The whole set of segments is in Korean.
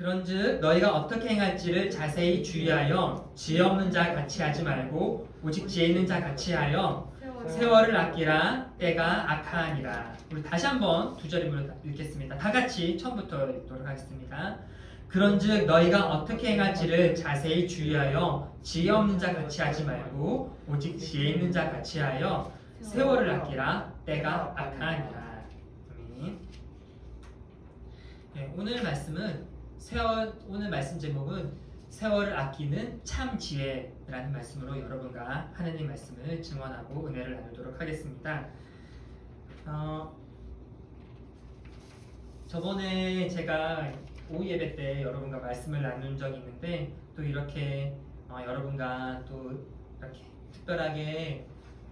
그런즉 너희가 어떻게 행할지를 자세히 주의하여 지혜 없는 자 같이 하지 말고 오직 지혜 있는 자 같이 하여 세월을 아끼라. 때가 악하니라. 우리 다시 한번 두 절임으로 읽겠습니다. 다 같이 처음부터 읽도록 하겠습니다. 그런즉 너희가 어떻게 행할지를 자세히 주의하여 지혜 없는 자 같이 하지 말고 오직 지혜 있는 자 같이 하여 세월을 아끼라. 때가 악하니라. 아멘. 네, 오늘 말씀 제목은 세월을 아끼는 참 지혜라는 말씀으로 여러분과 하나님 말씀을 증언하고 은혜를 나누도록 하겠습니다. 저번에 제가 오후 예배 때 여러분과 말씀을 나눈 적이 있는데 또 이렇게 여러분과 또 이렇게 특별하게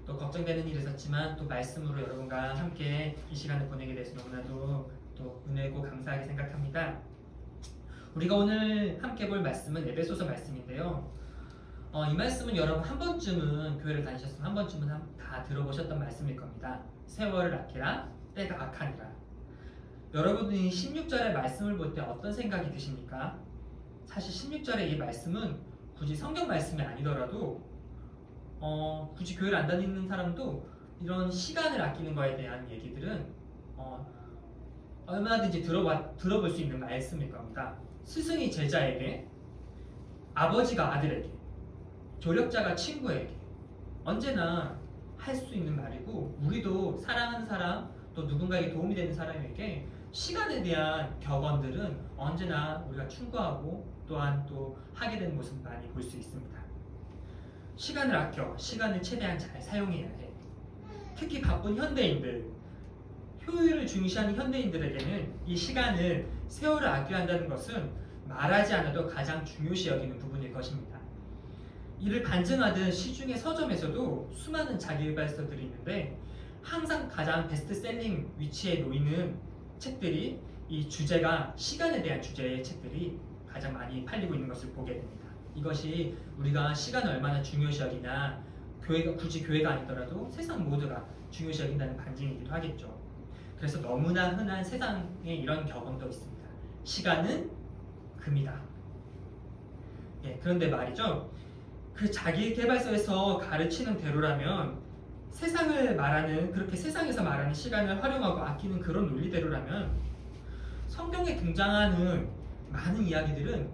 또 걱정되는 일이 있었지만 또 말씀으로 여러분과 함께 이 시간을 보내게 돼서 너무나도 또 은혜고 감사하게 생각합니다. 우리가 오늘 함께 볼 말씀은 에베소서 말씀인데요. 이 말씀은 여러분 한 번쯤은 교회를 다니셨으면 한 번쯤은 다 들어보셨던 말씀일 겁니다. 세월을 아끼라. 때가 악하니라. 여러분이 16절의 말씀을 볼 때 어떤 생각이 드십니까? 사실 16절의 이 말씀은 굳이 성경 말씀이 아니더라도 굳이 교회를 안 다니는 사람도 이런 시간을 아끼는 거에 대한 얘기들은 얼마든지 들어볼 수 있는 말씀일 겁니다. 스승이 제자에게, 아버지가 아들에게, 조력자가 친구에게 언제나 할 수 있는 말이고, 우리도 사랑하는 사람 또 누군가에게 도움이 되는 사람에게 시간에 대한 격언들은 언제나 우리가 충고하고 또한 또 하게 되는 모습 많이 볼 수 있습니다. 시간을 아껴, 시간을 최대한 잘 사용해야 해. 특히 바쁜 현대인들, 효율을 중시하는 현대인들에게는 이 시간을, 세월을 아껴야 한다는 것은 말하지 않아도 가장 중요시 여기는 부분일 것입니다. 이를 반증하듯 시중의 서점에서도 수많은 자기계발서들이 있는데 항상 가장 베스트셀링 위치에 놓이는 책들이 이 주제가 시간에 대한 주제의 책들이 가장 많이 팔리고 있는 것을 보게 됩니다. 이것이 우리가 시간을 얼마나 중요시 여기냐, 굳이 교회가 아니더라도 세상 모두가 중요시 여긴다는 반증이기도 하겠죠. 그래서 너무나 흔한 세상에 이런 격언도 있습니다. 시간은 금이다. 그런데 말이죠. 그 자기계발서에서 가르치는 대로라면 그렇게 세상에서 말하는 시간을 활용하고 아끼는 그런 논리대로라면 성경에 등장하는 많은 이야기들은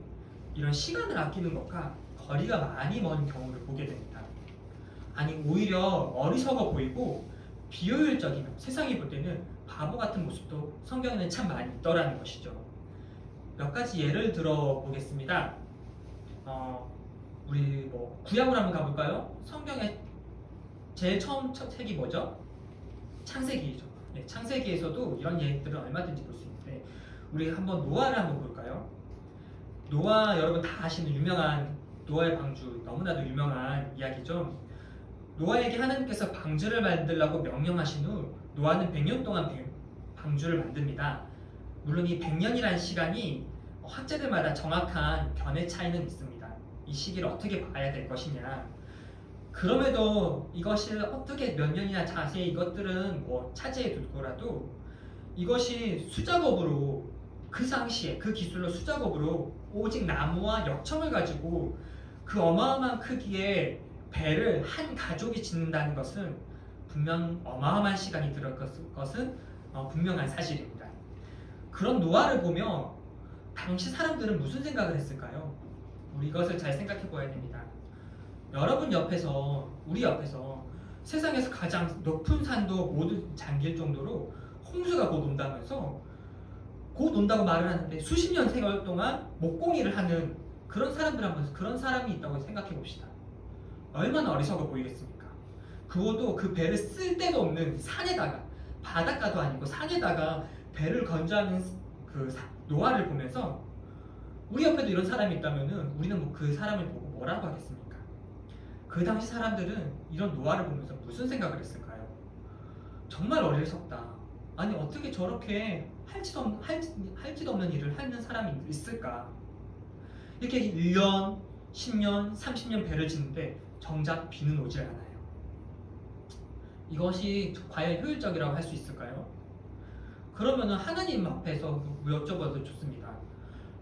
이런 시간을 아끼는 것과 거리가 많이 먼 경우를 보게 됩니다. 아니 오히려 어리석어 보이고 비효율적이며 세상이 볼 때는 바보 같은 모습도 성경에는 참 많이 있더라는 것이죠. 몇 가지 예를 들어 보겠습니다. 우리 구약으로 한번 가볼까요? 성경의 제일 처음 첫 책이 뭐죠? 창세기죠. 창세기에서도 이런 얘기들을 얼마든지 볼 수 있는데 우리 한번 노아를 한번 볼까요? 노아 여러분 다 아시는 유명한 노아의 방주, 너무나도 유명한 이야기죠. 노아에게 하나님께서 방주를 만들라고 명령하신 후 노아는 100년 동안 방주를 만듭니다. 물론 이 100년이라는 시간이 학자들마다 정확한 견해 차이는 있습니다. 이 시기를 어떻게 봐야 될 것이냐. 그럼에도 이것을 어떻게 몇 년이나 자세히 이것들은 차지해 두고라도 이것이 수작업으로 그 당시에 그 기술로 수작업으로 오직 나무와 역청을 가지고 그 어마어마한 크기의 배를 한 가족이 짓는다는 것은 분명 어마어마한 시간이 들을 것은 분명한 사실입니다. 그런 노아를 보며 당시 사람들은 무슨 생각을 했을까요? 우리 이것을 잘 생각해 보아야 됩니다. 여러분 옆에서, 우리 옆에서 세상에서 가장 높은 산도 모두 잠길 정도로 홍수가 곧 온다면서 곧 온다고 말을 하는데 수십 년 세월 동안 목공일을 하는 그런 사람이 있다고 생각해 봅시다. 얼마나 어리석어 보이겠습니까? 그것도 그 배를 쓸 데도 없는 산에다가, 바닷가도 아니고 산에다가 배를 건조하는 그 노아를 보면서 우리 옆에도 이런 사람이 있다면은 우리는 그 사람을 보고 뭐라고 하겠습니까? 그 당시 사람들은 이런 노아를 보면서 무슨 생각을 했을까요? 정말 어리석다. 아니 어떻게 저렇게 할지도 없는 일을 하는 사람이 있을까? 이렇게 1년, 10년, 30년 배를 짓는데 정작 비는 오질 않아요. 이것이 과연 효율적이라고 할 수 있을까요? 그러면 하나님 앞에서 여쭤봐도 좋습니다.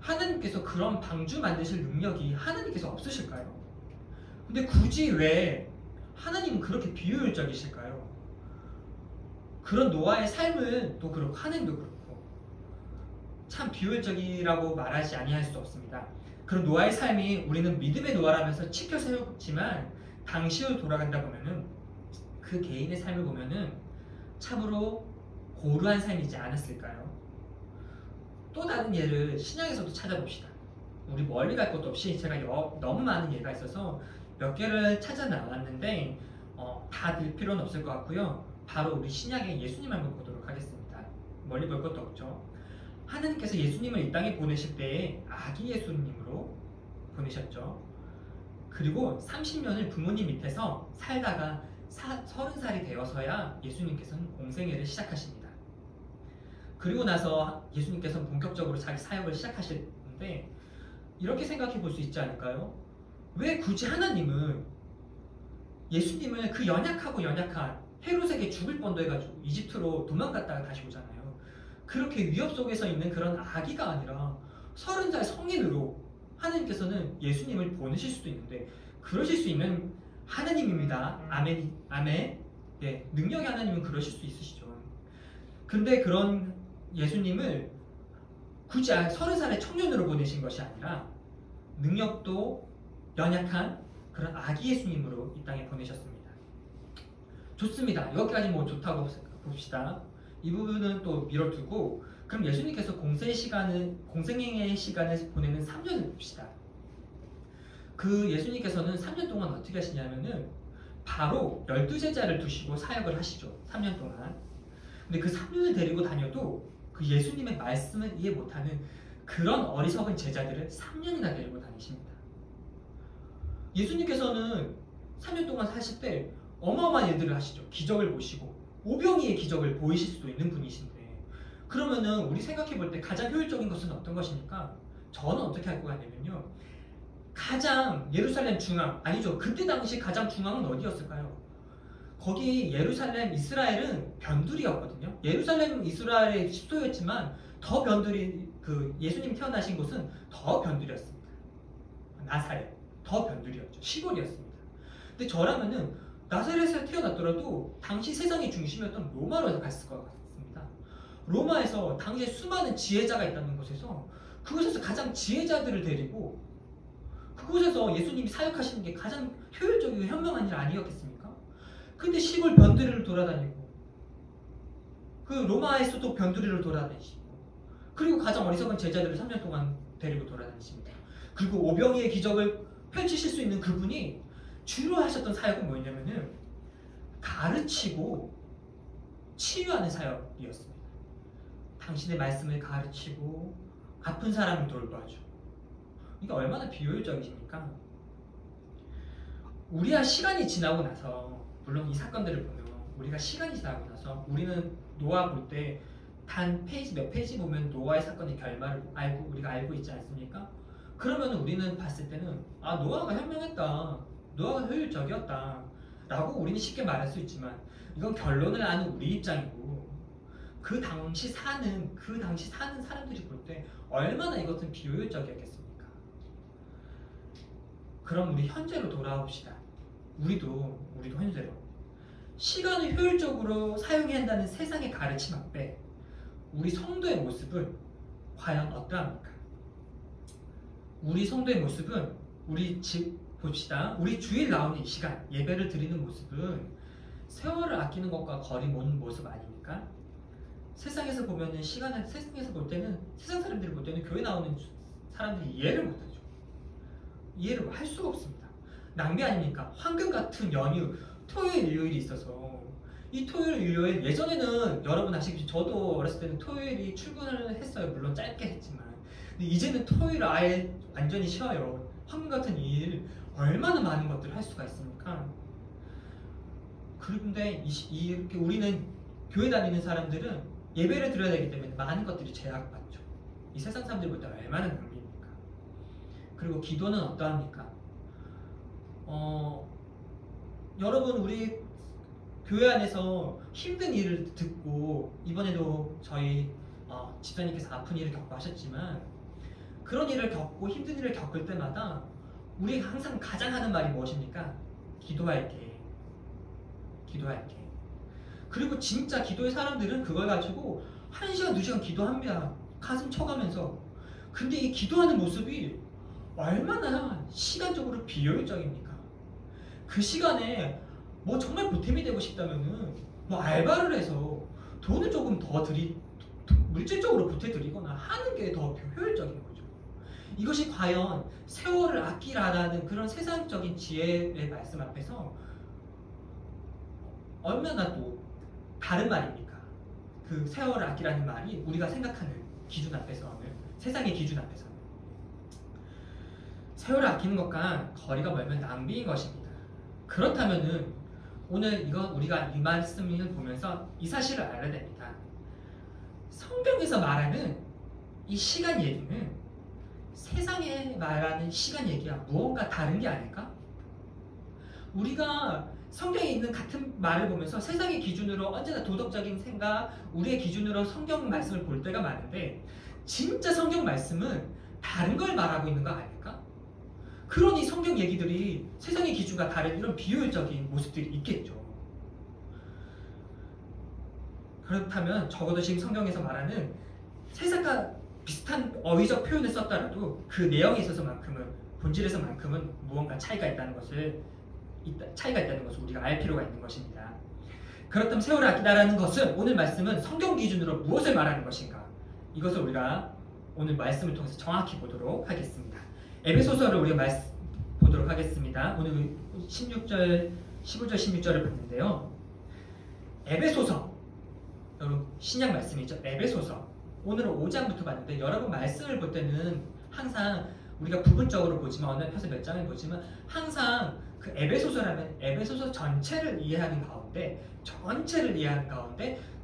하나님께서 그런 방주 만드실 능력이 하나님께서 없으실까요? 근데 굳이 왜 하나님은 그렇게 비효율적이실까요? 그런 노아의 삶은 또 그렇고 하나님도 그렇고 참 비효율적이라고 말하지 아니할 수 없습니다. 그런 노아의 삶이 우리는 믿음의 노아라면서 치켜 세웠지만 당시로 돌아간다 보면은 그 개인의 삶을 보면은 참으로 고루한 삶이지 않았을까요? 또 다른 예를 신약에서도 찾아봅시다. 우리 멀리 갈 것도 없이 제가 너무 많은 예가 있어서 몇 개를 찾아 나왔는데 다 들 필요는 없을 것 같고요. 바로 우리 신약의 예수님 한번 보도록 하겠습니다. 멀리 볼 것도 없죠. 하나님께서 예수님을 이 땅에 보내실 때에 아기 예수님으로 보내셨죠. 그리고 30년을 부모님 밑에서 살다가 30살이 되어서야 예수님께서는 공생애를 시작하십니다. 그리고 나서 예수님께서는 본격적으로 자기 사역을 시작하시는데 이렇게 생각해 볼 수 있지 않을까요? 왜 굳이 하나님은 예수님을 그 연약하고 연약한 헤롯에게 죽을 뻔도 해가지고 이집트로 도망갔다가 다시 오잖아요. 그렇게 위협 속에서 있는 그런 아기가 아니라 30살 성인으로 하나님께서는 예수님을 보내실 수도 있는데 그러실 수 있는 하나님입니다. 아멘. 아멘. 네, 능력의 하나님은 그러실 수 있으시죠. 근데 그런 예수님을 굳이 30살의 청년으로 보내신 것이 아니라 능력도 연약한 그런 아기 예수님으로 이 땅에 보내셨습니다. 좋습니다. 여기까지 뭐 좋다고 봅시다. 이 부분은 또 밀어두고 그럼 예수님께서 공생애의 시간을 보내는 3년을 봅시다. 그 예수님께서는 3년 동안 어떻게 하시냐면은 바로 12제자를 두시고 사역을 하시죠. 3년 동안. 근데 그 3년을 데리고 다녀도 그 예수님의 말씀을 이해 못하는 그런 어리석은 제자들을 3년이나 데리고 다니십니다. 예수님께서는 3년 동안 사실 때 어마어마한 일들을 하시죠. 기적을 보시고 오병이의 기적을 보이실 수도 있는 분이신데 그러면은 우리 생각해 볼 때 가장 효율적인 것은 어떤 것입니까? 저는 어떻게 할 것 같냐면요. 가장 예루살렘 중앙 아니죠. 그때 당시 가장 중앙은 어디였을까요? 거기 예루살렘 이스라엘은 변두리였거든요. 예루살렘은 이스라엘의 수도였지만 더 변두리 그 예수님 태어나신 곳은 더 변두리였습니다. 나사렛 더 변두리였죠. 시골이었습니다. 근데 저라면은 나사렛에서 태어났더라도 당시 세상의 중심이었던 로마로 갔을 것 같습니다. 로마에서 당시에 수많은 지혜자가 있다는 곳에서 그곳에서 가장 지혜자들을 데리고 그곳에서 예수님이 사역하시는 게 가장 효율적이고 현명한 일 아니었겠습니까? 근데 시골 변두리를 돌아다니고 그 로마에서도 변두리를 돌아다니시고 그리고 가장 어리석은 제자들을 3년 동안 데리고 돌아다니십니다. 그리고 오병이의 기적을 펼치실 수 있는 그분이 주로 하셨던 사역은 뭐였냐면은 가르치고 치유하는 사역이었습니다. 당신의 말씀을 가르치고 아픈 사람을 돌봐줘. 이게 얼마나 비효율적이십니까? 우리가 시간이 지나고 나서 물론 이 사건들을 보면 우리가 시간이 지나고 나서 우리는 노아 볼 때 단 페이지 몇 페이지 보면 노아의 사건의 결말을 우리가 알고 있지 않습니까? 그러면 우리는 봤을 때는 노아가 현명했다. 노아가 효율적이었다. 라고 우리는 쉽게 말할 수 있지만 이건 결론을 아는 우리 입장이고 그 당시 사는 사람들이 볼 때 얼마나 이것은 비효율적이었겠습니까? 그럼 우리 현재로 돌아옵시다. 우리도 현재로 시간을 효율적으로 사용해야 한다는 세상의 가르침 앞에 우리 성도의 모습은 과연 어떠합니까? 우리 성도의 모습은 봅시다. 우리 주일 나오는 이 시간 예배를 드리는 모습은 세월을 아끼는 것과 거리 먼 모습 아닙니까? 세상에서 보면은 세상에서 볼 때는 세상 사람들이 볼 때는 교회 나오는 사람들이 이해를 못하죠. 이해를 할 수가 없습니다. 낭비 아닙니까? 황금 같은 연휴 토요일 일요일이 있어서 이 토요일 일요일 예전에는 여러분 아시겠지만 저도 어렸을 때는 토요일이 출근을 했어요. 물론 짧게 했지만 근데 이제는 토요일 아예 완전히 쉬어요. 황금 같은 일 얼마나 많은 것들을 할 수가 있습니까? 그런데 이렇게 우리는 교회 다니는 사람들은 예배를 드려야 되기 때문에 많은 것들이 제약받죠. 이 세상 사람들보다 얼마나 낭비입니까? 그리고 기도는 어떠합니까? 여러분 우리 교회 안에서 힘든 일을 듣고 이번에도 저희 집사님께서 아픈 일을 겪고 하셨지만 그런 일을 겪고 힘든 일을 겪을 때마다 우리가 항상 가장 하는 말이 무엇입니까? 기도할게. 기도할게. 그리고 진짜 기도의 사람들은 그걸 가지고 1시간, 2시간 기도합니다. 가슴 쳐가면서. 근데 이 기도하는 모습이 얼마나 시간적으로 비효율적입니까? 그 시간에 뭐 정말 보탬이 되고 싶다면은 뭐 알바를 해서 돈을 조금 더 물질적으로 보태드리거나 하는 게 더 효율적인 거죠. 이것이 과연 세월을 아끼라라는 그런 세상적인 지혜의 말씀 앞에서 얼마나 또 다른 말입니까? 그 세월을 아끼라는 말이 우리가 생각하는 기준 앞에서는, 세상의 기준 앞에서는 세월을 아끼는 것과 거리가 멀면 낭비인 것입니다. 그렇다면은 오늘 이건 우리가 이 말씀을 보면서 이 사실을 알아야 됩니다. 성경에서 말하는 이 시간 얘기는 세상에 말하는 시간 얘기와 무언가 다른 게 아닐까? 우리가 성경에 있는 같은 말을 보면서 세상의 기준으로 언제나 도덕적인 생각, 우리의 기준으로 성경 말씀을 볼 때가 많은데 진짜 성경 말씀은 다른 걸 말하고 있는 거 아닐까? 그러니 성경 얘기들이 세상의 기준과 다른 이런 비효율적인 모습들이 있겠죠. 그렇다면 적어도 지금 성경에서 말하는 세상과 비슷한 어휘적 표현을 썼더라도 그 내용에 있어서만큼은, 본질에서만큼은 무언가 차이가 있다는 것을 우리가 알 필요가 있는 것입니다. 그렇다면 세월을 아끼다라는 것은, 오늘 말씀은 성경 기준으로 무엇을 말하는 것인가? 이것을 우리가 오늘 말씀을 통해서 정확히 보도록 하겠습니다. 에베소서를 우리가 보도록 하겠습니다. 오늘 15절 16절을 봤는데요. 에베소서, 여러분 신약 말씀이죠. 에베소서. 오늘은 5장부터 봤는데 여러분 말씀을 볼 때는 항상 우리가 부분적으로 보지만 어느 편에서 몇 장을 보지만 항상 그 에베소서라면 에베소서 전체를 이해하는 가운데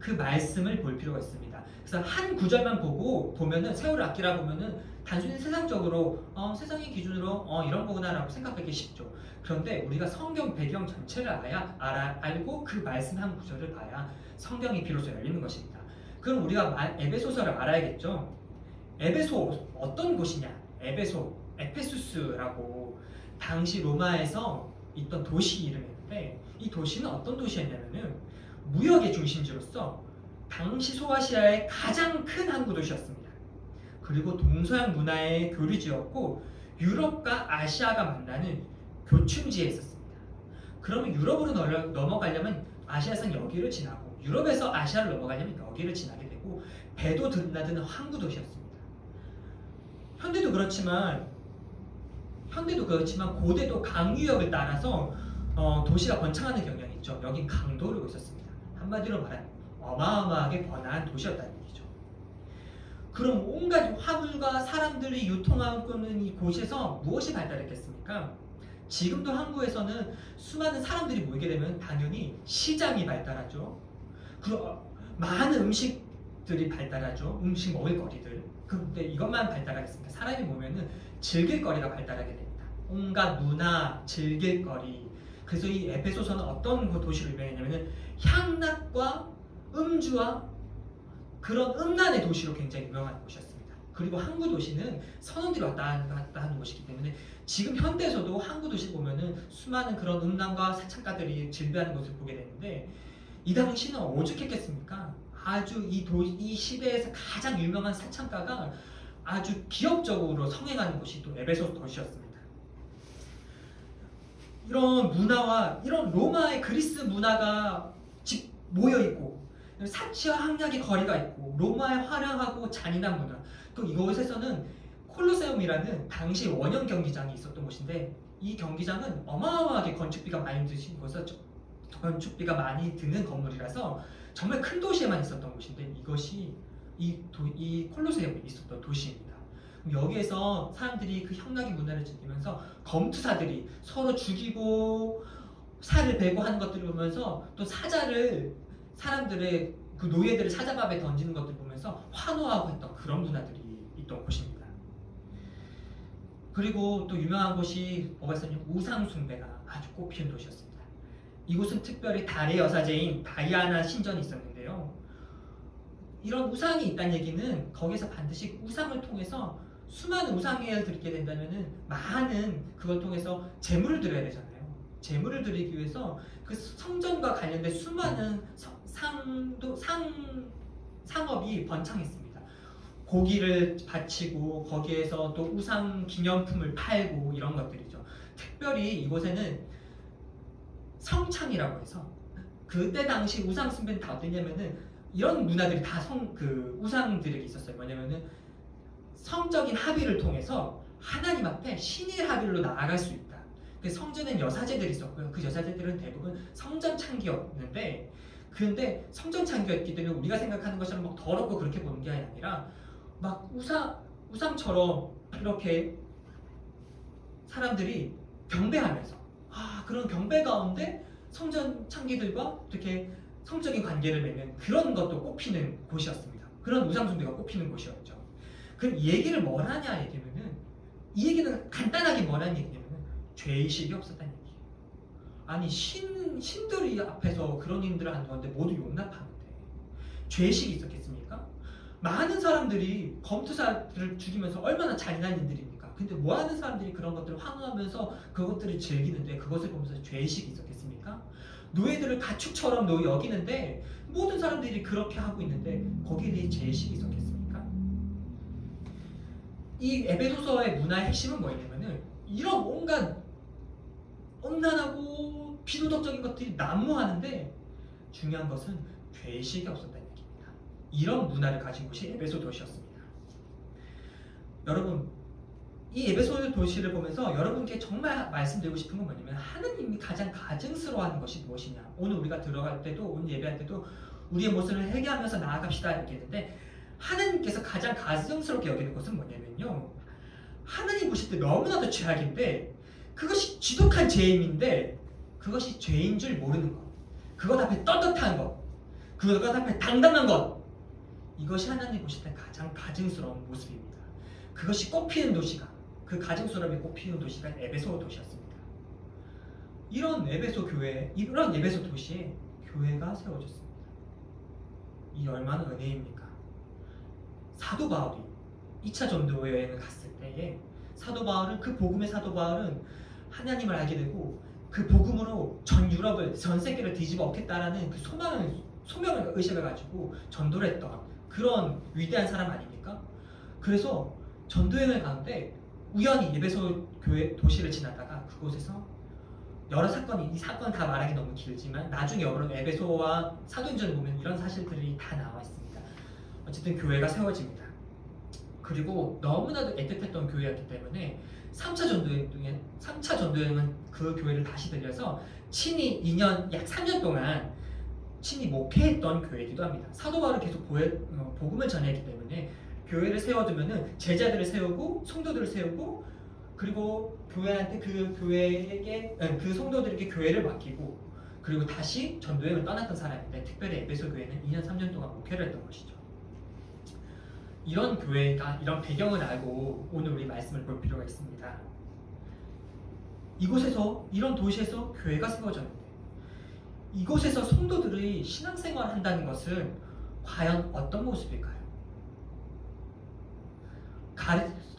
그 말씀을 볼 필요가 있습니다. 그래서 한 구절만 보면은 세월을 아끼라 보면은 단순히 세상적으로 세상의 기준으로 이런 거구나라고 생각하기 쉽죠. 그런데 우리가 성경 배경 전체를 알고 그 말씀 한 구절을 봐야 성경이 비로소 열리는 것입니다. 그럼 우리가 에베소서를 알아야겠죠. 에베소 어떤 곳이냐? 에페수스라고 당시 로마에서 있던 도시 이름인데 이 도시는 어떤 도시였냐면은 무역의 중심지로서 당시 소아시아의 가장 큰 항구 도시였습니다. 그리고 동서양 문화의 교류지였고 유럽과 아시아가 만나는 교충지에 있었습니다. 그러면 유럽으로 넘어가려면 아시아에서는 여기를 지나고 유럽에서 아시아를 넘어가려면 여기를 지나게 되고 배도 드나드는 항구 도시였습니다. 현대도 그렇지만 고대도 강유역을 따라서 도시가 번창하는 경향이 있죠. 여긴 강도로 있었습니다. 한마디로 말하면 어마어마하게 번화한 도시였다는 얘기죠. 그럼 온갖 화물과 사람들이 유통하고 있는 이 곳에서 무엇이 발달했겠습니까? 지금도 한국에서는 수많은 사람들이 모이게 되면 당연히 시장이 발달하죠. 그리고 많은 음식들이 발달하죠. 음식 먹을 거리들. 근데 이것만 발달하겠습니까? 사람이 모이면은 즐길 거리가 발달하게 됩니다. 온갖 문화, 즐길 거리. 그래서 이 에베소서는 어떤 도시로 유명했냐면은 향락과 음주와 그런 음란의 도시로 굉장히 유명한 곳이었습니다. 그리고 항구 도시는 선원들이 왔다 갔다 하는 곳이기 때문에 지금 현대에서도 항구 도시 보면은 수많은 그런 음란과 사창가들이 즐비하는 것을 보게 되는데 이 당시는 오죽했겠습니까? 아주 이 시대에서 가장 유명한 사창가가 아주 기업적으로 성행하는 곳이 또 에베소 도시였습니다. 이런 문화와 이런 로마의 그리스 문화가 모여있고 사치와 항락의 거리가 있고 로마의 화려하고 잔인한 문화, 또 이곳에서는 콜로세움이라는 당시 원형 경기장이 있었던 곳인데 이 경기장은 어마어마하게 건축비가 많이 드는 건물이라서 정말 큰 도시에만 있었던 곳인데 이것이 이 콜로세움이 있었던 도시입니다. 여기에서 사람들이 그 향락의 문화를 즐기면서 검투사들이 서로 죽이고 살을 베고 하는 것들을 보면서 또 사람들의 그 노예들을 사자밥에 던지는 것들을 보면서 환호하고 했던 그런 문화들이 있던 곳입니다. 그리고 또 유명한 곳이 뭐가 있었냐면 우상 숭배가 아주 꽃피운 도시였습니다. 이곳은 특별히 달의 여사제인 다이아나 신전이 있었는데요. 이런 우상이 있다는 얘기는 거기서 반드시 우상을 통해서 수많은 우상을 드리게 된다면은 많은 그걸 통해서 재물을 드려야 되잖아요. 재물을 드리기 위해서 그 성전과 관련된 수많은 상업이 번창했습니다. 고기를 바치고 거기에서 또 우상 기념품을 팔고 이런 것들이죠. 특별히 이곳에는 성창이라고 해서 그때 당시 우상 숭배는 다 어땠냐면은 이런 문화들이 다 우상들에게 있었어요. 뭐냐면은 성적인 합의를 통해서 하나님 앞에 신의 합의로 나아갈 수 있다. 그 성전엔 여사제들이 있었고요. 그 여사제들은 대부분 성전 창기였는데, 그런데 성전 창기였기 때문에 우리가 생각하는 것처럼 막 더럽고 그렇게 보는 게 아니라 막 우상처럼 이렇게 사람들이 경배하면서 그런 경배 가운데 성전 창기들과 이렇게 성적인 관계를 맺는 그런 것도 꼽히는 곳이었습니다. 그런 우상 숭배가 꼽히는 곳이었죠. 그럼 이 얘기를 뭘 하냐 얘기면은, 이 얘기는 간단하게 뭘 하냐 얘기냐면은 죄의식이 없었다는 얘기예요. 아니 신들이 앞에서 그런 일들을 하는데 모두 용납하는데 죄의식이 있었겠습니까? 많은 사람들이 검투사들을 죽이면서 얼마나 잔인한 일들입니까? 근데 뭐하는 사람들이 그런 것들을 환호하면서 그것들을 즐기는데 그것을 보면서 죄의식이 있었겠습니까? 노예들을 가축처럼 여기는데 모든 사람들이 그렇게 하고 있는데 거기에 대해 죄의식이 있었겠습니까? 이 에베소서의 문화의 핵심은 뭐냐면은 이런 온갖 엄난하고 비도덕적인 것들이 난무하는데 중요한 것은 죄의식이 없었다는 얘기입니다. 이런 문화를 가진 곳이 에베소 도시였습니다. 여러분, 이 에베소 도시를 보면서 여러분께 정말 말씀드리고 싶은 건 뭐냐면 하느님이 가장 가증스러워하는 것이 무엇이냐. 오늘 우리가 들어갈 때도 오늘 예배할 때도 우리의 모습을 회개하면서 나아갑시다 이렇게 했는데, 하느님께서 가장 가증스럽게 여기는 것은 뭐냐면요, 하느님 보실 때 너무나도 죄악인데 그것이 지독한 죄임인데 그것이 죄인 줄 모르는 것, 그것 앞에 떳떳한 것, 그것 앞에 당당한 것, 이것이 하나님 보실 때 가장 가증스러운 모습입니다. 그것이 꽃피는 도시가, 그 가증스러움이 꽃피는 도시가 에베소 도시였습니다. 이런 에베소 교회, 이런 에베소 도시에 교회가 세워졌습니다. 이 얼마나 은혜입니까? 사도 바울이 2차 전도 여행을 갔을 때에 사도 바울은, 그 복음의 사도 바울은 하나님을 알게 되고 그 복음으로 전 유럽을, 전 세계를 뒤집어 엎겠다라는 그 소명을 의식해가지고 전도를 했던 그런 위대한 사람 아닙니까? 그래서 전도여행을 가는데 우연히 에베소 교회 도시를 지나다가 그곳에서 여러 사건이, 이 사건 다 말하기 너무 길지만 나중에 여러분 에베소와 사도행전을 보면 이런 사실들이 다 나와 있습니다. 어쨌든 교회가 세워집니다. 그리고 너무나도 애틋했던 교회였기 때문에 3차 전도여행은 그 교회를 다시 들여서 친히 2년, 약 3년 동안 친히 목회했던 교회이기도 합니다. 사도 바울은 계속 복음을 전했기 때문에 교회를 세워두면은 제자들을 세우고 성도들을 세우고, 그리고 교회한테 그 성도들에게 교회를 맡기고, 그리고 다시 전도여행을 떠났던 사람인데 특별히 에베소 교회는 2년 3년 동안 목회를 했던 것이죠. 이런 교회가, 이런 배경을 알고 오늘 우리 말씀을 볼 필요가 있습니다. 이곳에서, 이런 도시에서 교회가 세워졌는데 이곳에서 성도들이 신앙생활을 한다는 것은 과연 어떤 모습일까요?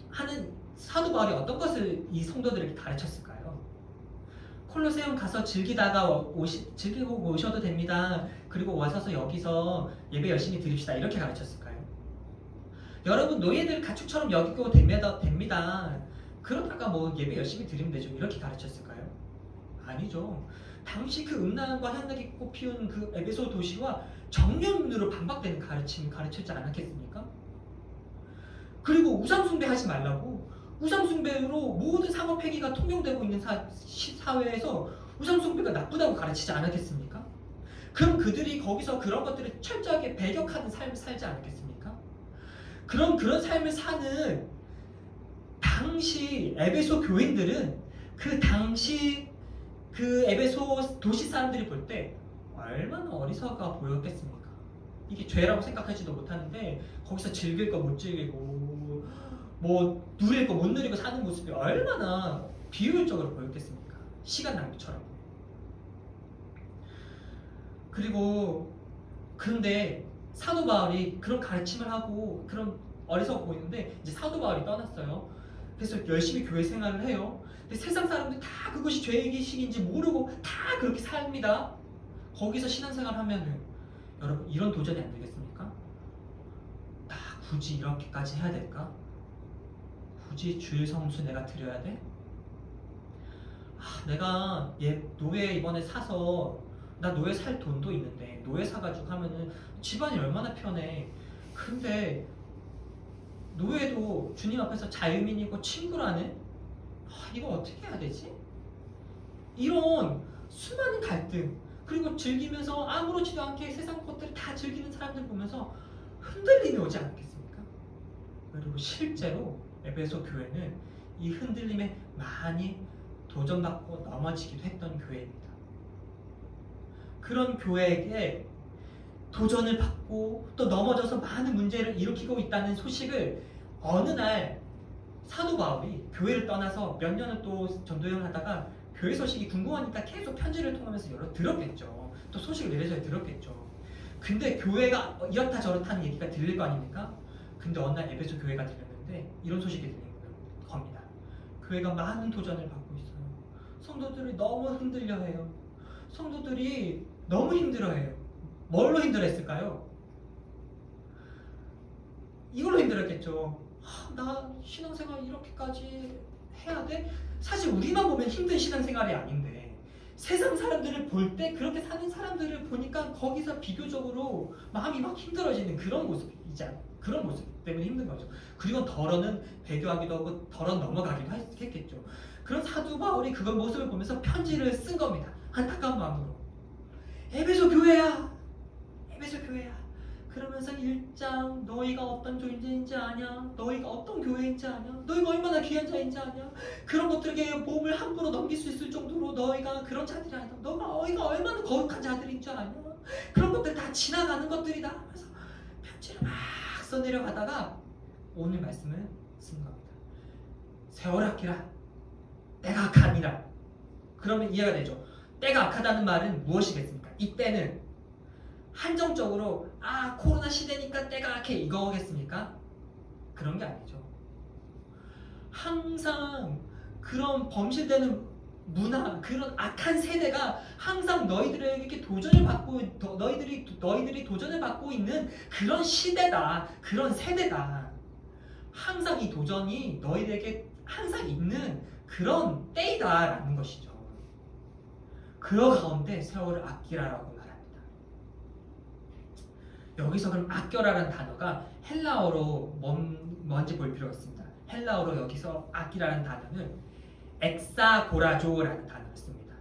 하는 사도 바울이 어떤 것을 이 성도들에게 가르쳤을까요? 콜로세움 가서 즐기고 오셔도 됩니다. 그리고 와서 여기서 예배 열심히 드립시다. 이렇게 가르쳤을까요? 여러분 노예들 가축처럼 여기고 됩니다. 그러다가 뭐 예배 열심히 드리면 되죠. 이렇게 가르쳤을까요? 아니죠. 당시 그 음란과 향락이 꽃피운 그 에베소 도시와 정면으로 반박되는 가르침을 가르쳤지 않았겠습니까? 그리고 우상숭배하지 말라고, 우상숭배로 모든 상업회계가 통용되고 있는 사회에서 우상숭배가 나쁘다고 가르치지 않았겠습니까? 그럼 그들이 거기서 그런 것들을 철저하게 배격하는 삶을 살지 않았겠습니까? 그럼 그런 삶을 사는 당시 에베소 교인들은 그 당시 그 에베소 도시 사람들이 볼 때 얼마나 어리석어 보였겠습니까? 이게 죄라고 생각하지도 못하는데 거기서 즐길 거 못 즐기고 뭐 누릴 거 못 누리고 사는 모습이 얼마나 비효율적으로 보였겠습니까? 시간 낭비처럼. 그리고 그런데 사도 바울이 그런 가르침을 하고 그런 어리석어 보이는데 이제 사도 바울이 떠났어요. 그래서 열심히 교회 생활을 해요. 근데 세상 사람들 다 그것이 죄의식인지 모르고 다 그렇게 삽니다. 거기서 신앙생활 하면은 여러분 이런 도전이 안 되겠습니까? 나 굳이 이렇게까지 해야 될까? 굳이 주일 성수 내가 드려야 돼? 내가 노예 이번에 사서 나 노예 살 돈도 있는데 노예 사가지고 하면은 집안이 얼마나 편해. 근데 노예도 주님 앞에서 자유민이고 친구라네? 이거 어떻게 해야 되지? 이런 수많은 갈등, 그리고 즐기면서 아무렇지도 않게 세상 것들을 다 즐기는 사람들 보면서 흔들림이 오지 않겠습니까? 그리고 실제로 에베소 교회는 이 흔들림에 많이 도전받고 넘어지기도 했던 교회입니다. 그런 교회에게 도전을 받고 또 넘어져서 많은 문제를 일으키고 있다는 소식을 어느 날 사도 바울이 교회를 떠나서 몇 년을 또 전도여행을 하다가 교회 소식이 궁금하니까 계속 편지를 통하면서 여러 들었겠죠. 또 소식을 이래저래 들었겠죠. 근데 교회가 이렇다 저렇다는 얘기가 들릴 거 아닙니까? 근데 어느 날 에베소 교회가 들렸는데 이런 소식이 들린 겁니다. 교회가 많은 도전을 받고 있어요. 성도들이 너무 흔들려해요. 성도들이 너무 힘들어해요. 뭘로 힘들었을까요? 이걸로 힘들었겠죠. 나 신앙생활 이렇게까지 해야 돼? 사실 우리만 보면 힘든 신앙생활이 아닌데 세상 사람들을 볼 때 그렇게 사는 사람들을 보니까 거기서 비교적으로 마음이 막 힘들어지는 그런 모습이지 그런 모습 때문에 힘든 거죠. 그리고 덜어는 배교하기도 하고 덜어 넘어가기도 했겠죠. 그런 사도 바울이 그걸 모습을 보면서 편지를 쓴 겁니다. 안타까운 마음으로. 에베소 교회야! 에베소 교회야! 그러면서 1장 너희가 어떤 존재인지 아냐? 너희가 어떤 교회인지 아냐? 너희가 얼마나 귀한 자인지 아냐? 그런 것들에게 몸을 함부로 넘길 수 있을 정도로 너희가 그런 자들이 아니다. 너희가 얼마나 거룩한 자들인 줄 아냐? 그런 것들 다 지나가는 것들이다. 하면서 편지를 막 써내려가다가 오늘 말씀을 쓴 겁니다. 세월 악기라 때가 악하니라. 그러면 이해가 되죠. 때가 악하다는 말은 무엇이겠습니까? 이때는 한정적으로 코로나 시대니까 때가 악해 이거겠습니까? 그런 게 아니죠. 항상 그런 범실되는 문화, 그런 악한 세대가 항상 너희들에게 이렇게 도전을 받고 너희들이 도전을 받고 있는 그런 시대다. 그런 세대다. 항상 이 도전이 너희들에게 항상 있는 그런 때이다라는 것이죠. 그 가운데 세월을 아끼라라고 말합니다. 여기서 그럼 아껴라라는 단어가 헬라어로 뭔지 볼 필요가 있습니다. 헬라어로 여기서 아끼라는 단어는 엑사고라조라는 단어를 씁니다.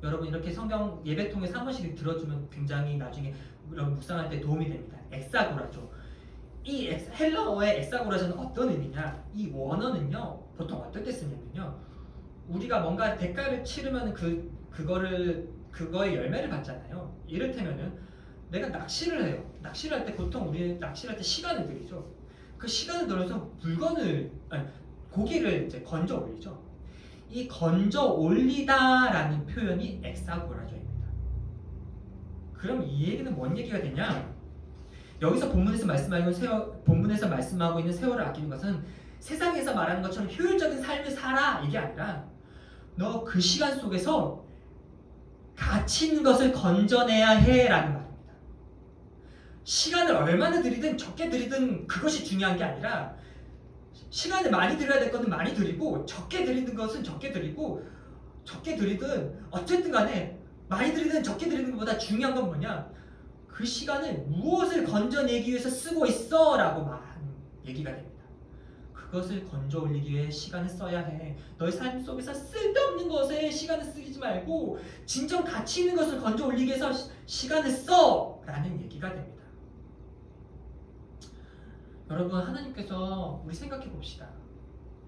여러분 이렇게 성경 예배통에서 한 번씩 들어주면 굉장히 나중에 여러분 묵상할 때 도움이 됩니다. 엑사고라조. 이 헬라어의 엑사고라조는 어떤 의미냐? 이 원어는요 보통 어떨 때 쓰냐면요, 우리가 뭔가 대가를 치르면 그거의 열매를 받잖아요. 이를테면은 내가 낚시를 해요. 낚시를 할 때 보통 우리 낚시를 할 때 시간을 들이죠. 그 시간을 들여서 고기를 이제 건져 올리죠. 이 건져 올리다라는 표현이 엑사고라조입니다. 그럼 이 얘기는 뭔 얘기가 되냐? 여기서 본문에서 말씀하고 있는 세월을 아끼는 것은 세상에서 말하는 것처럼 효율적인 삶을 살아 이게 아니라 너 그 시간 속에서 가치 있는 것을 건져내야 해라는 말입니다. 시간을 얼마나 들이든 적게 들이든 그것이 중요한 게 아니라 시간을 많이 들여야 될 것은 많이 들이고 적게 들이는 것은 적게 들이고 적게 들이든 어쨌든 간에 많이 들이든 적게 들이는 것보다 중요한 건 뭐냐? 그 시간을 무엇을 건져내기 위해서 쓰고 있어 라고 말하는 얘기가 됩니다. 그것을 건져 올리기 위해 시간을 써야 해. 너의 삶 속에서 쓸데없는 것에 시간을 쓰지 말고 진정 가치 있는 것을 건져 올리기 위해서 시간을 써! 라는 얘기가 됩니다. 여러분 하나님께서 우리 생각해 봅시다.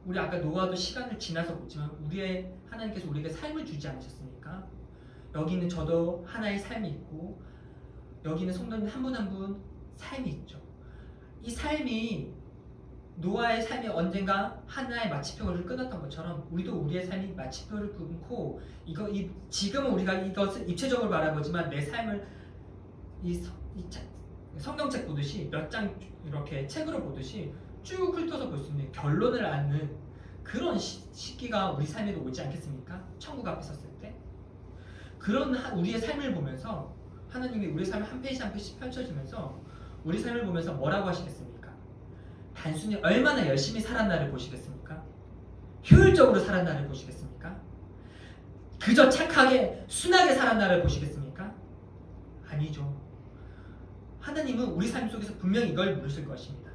우리 아까 노아도 시간을 지나서 보지만 하나님께서 우리에게 삶을 주지 않으셨습니까? 여기 있는 저도 하나의 삶이 있고 여기 있는 성도님 한 분 한 분 삶이 있죠. 이 삶이 노아의 삶이 언젠가 하나의 마침표를 끊었던 것처럼 우리도 우리의 삶이 마침표를 끊고 지금은 우리가 이것을 입체적으로 바라보지만 내 삶을 성경책 보듯이 몇 장 이렇게 책으로 보듯이 쭉 훑어서 볼 수 있는 결론을 아는 그런 시기가 우리 삶에도 오지 않겠습니까? 천국 앞에 섰을 때 그런 우리의 삶을 보면서 하나님이 우리 삶을 한 페이지 한 페이지 펼쳐주면서 우리 삶을 보면서 뭐라고 하시겠습니까? 단순히 얼마나 열심히 살았나를 보시겠습니까? 효율적으로 살았나를 보시겠습니까? 그저 착하게 순하게 살았나를 보시겠습니까? 아니죠. 하나님은 우리 삶 속에서 분명히 이걸 물으실 것입니다.